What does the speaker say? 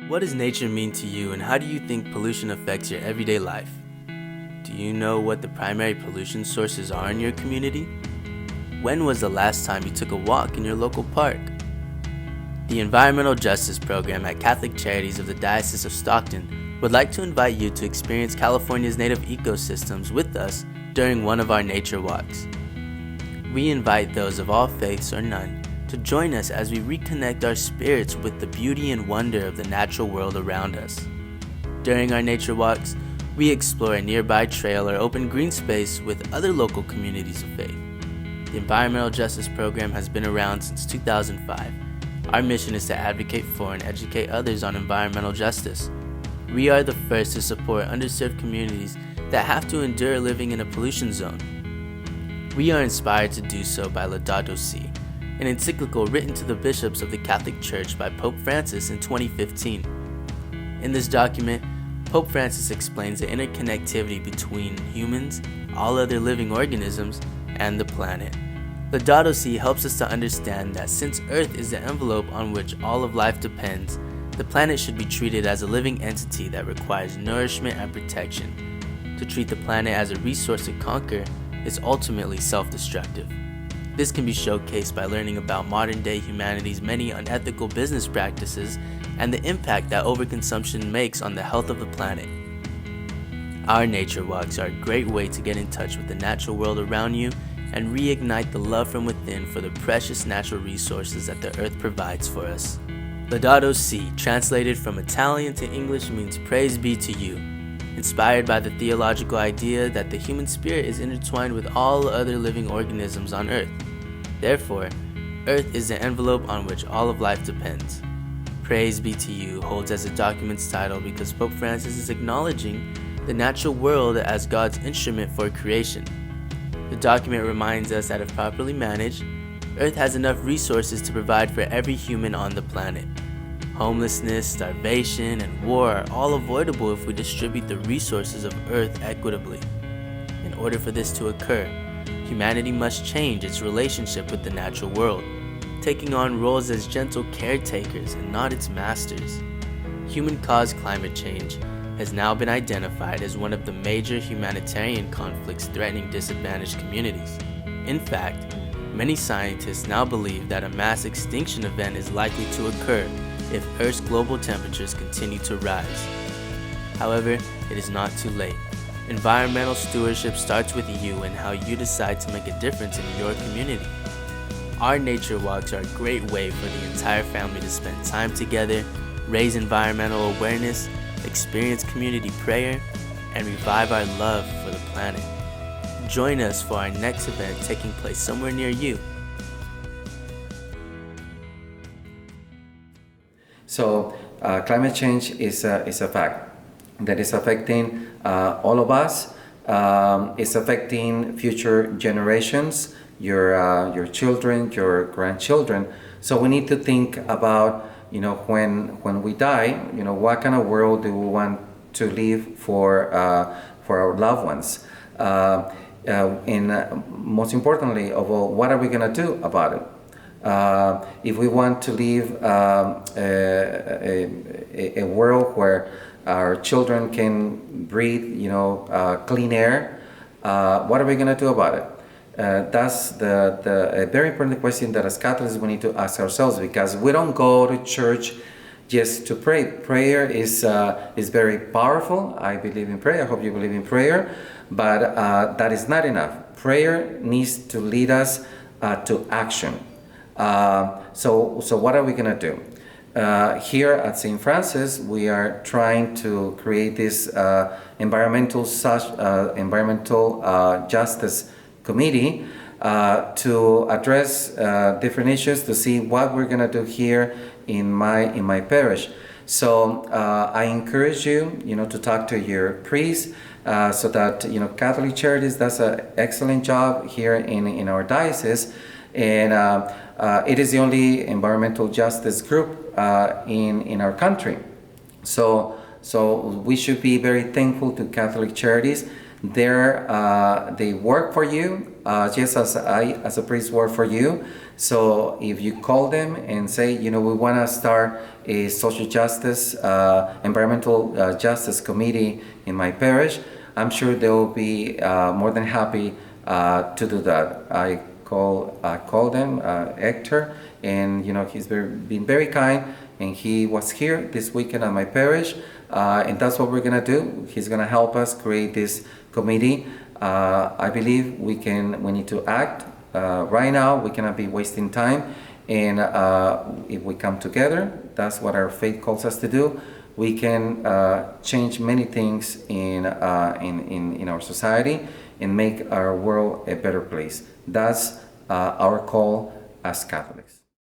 What does nature mean to you, and how do you think pollution affects your everyday life? Do you know what the primary pollution sources are in your community? When was the last time you took a walk in your local park? The Environmental Justice Program at Catholic Charities of the Diocese of Stockton would like to invite you to experience California's native ecosystems with us during one of our nature walks. We invite those of all faiths or none to join us as we reconnect our spirits with the beauty and wonder of the natural world around us. During our nature walks, we explore a nearby trail or open green space with other local communities of faith. The Environmental Justice Program has been around since 2005. Our mission is to advocate for and educate others on environmental justice. We are the first to support underserved communities that have to endure living in a pollution zone. We are inspired to do so by Laudato Si', an encyclical written to the bishops of the Catholic Church by Pope Francis in 2015. In this document, Pope Francis explains the interconnectivity between humans, all other living organisms, and the planet. Laudato Si' helps us to understand that since Earth is the envelope on which all of life depends, the planet should be treated as a living entity that requires nourishment and protection. To treat the planet as a resource to conquer is ultimately self-destructive. This can be showcased by learning about modern-day humanity's many unethical business practices and the impact that overconsumption makes on the health of the planet. Our nature walks are a great way to get in touch with the natural world around you and reignite the love from within for the precious natural resources that the earth provides for us. Laudato Si', translated from Italian to English, means praise be to you, inspired by the theological idea that the human spirit is intertwined with all other living organisms on earth. Therefore, Earth is the envelope on which all of life depends. Praise be to you holds as a document's title because Pope Francis is acknowledging the natural world as God's instrument for creation. The document reminds us that if properly managed, Earth has enough resources to provide for every human on the planet. Homelessness, starvation, and war are all avoidable if we distribute the resources of Earth equitably. In order for this to occur, humanity must change its relationship with the natural world, taking on roles as gentle caretakers and not its masters. Human-caused climate change has now been identified as one of the major humanitarian conflicts threatening disadvantaged communities. In fact, many scientists now believe that a mass extinction event is likely to occur if Earth's global temperatures continue to rise. However, it is not too late. Environmental stewardship starts with you and how you decide to make a difference in your community. Our nature walks are a great way for the entire family to spend time together, raise environmental awareness, experience community prayer, and revive our love for the planet. Join us for our next event taking place somewhere near you. So climate change is a fact that is affecting all of us. It's affecting future generations, your children, your grandchildren. So we need to think about, when we die, what kind of world do we want to leave for our loved ones? And most importantly of all, what are we going to do about it? If we want to leave a world where our children can breathe, clean air, what are we going to do about it? That's a very important question that as Catholics we need to ask ourselves, because we don't go to church just to pray. Prayer is very powerful. I believe in prayer. I hope you believe in prayer, but that is not enough. Prayer needs to lead us to action. So what are we going to do? Here at St. Francis, we are trying to create this environmental justice committee to address different issues, to see what we're going to do here in my parish. So I encourage you, to talk to your priest, so that Catholic Charities does an excellent job here in our diocese, and it is the only environmental justice group in our country. So we should be very thankful to Catholic Charities. They work for you. just as I, as a priest, work for you. So if you call them and say, you know, we want to start a social justice, environmental justice committee in my parish, I'm sure they will be more than happy to do that. I call them, Hector, and you know, he's been very kind, and he was here this weekend at my parish, and that's what we're gonna do. He's gonna help us create this committee. I believe we need to act right now. We cannot be wasting time, and if we come together, that's what our faith calls us to do. We can change many things in our society and make our world a better place. That's our call as Catholics.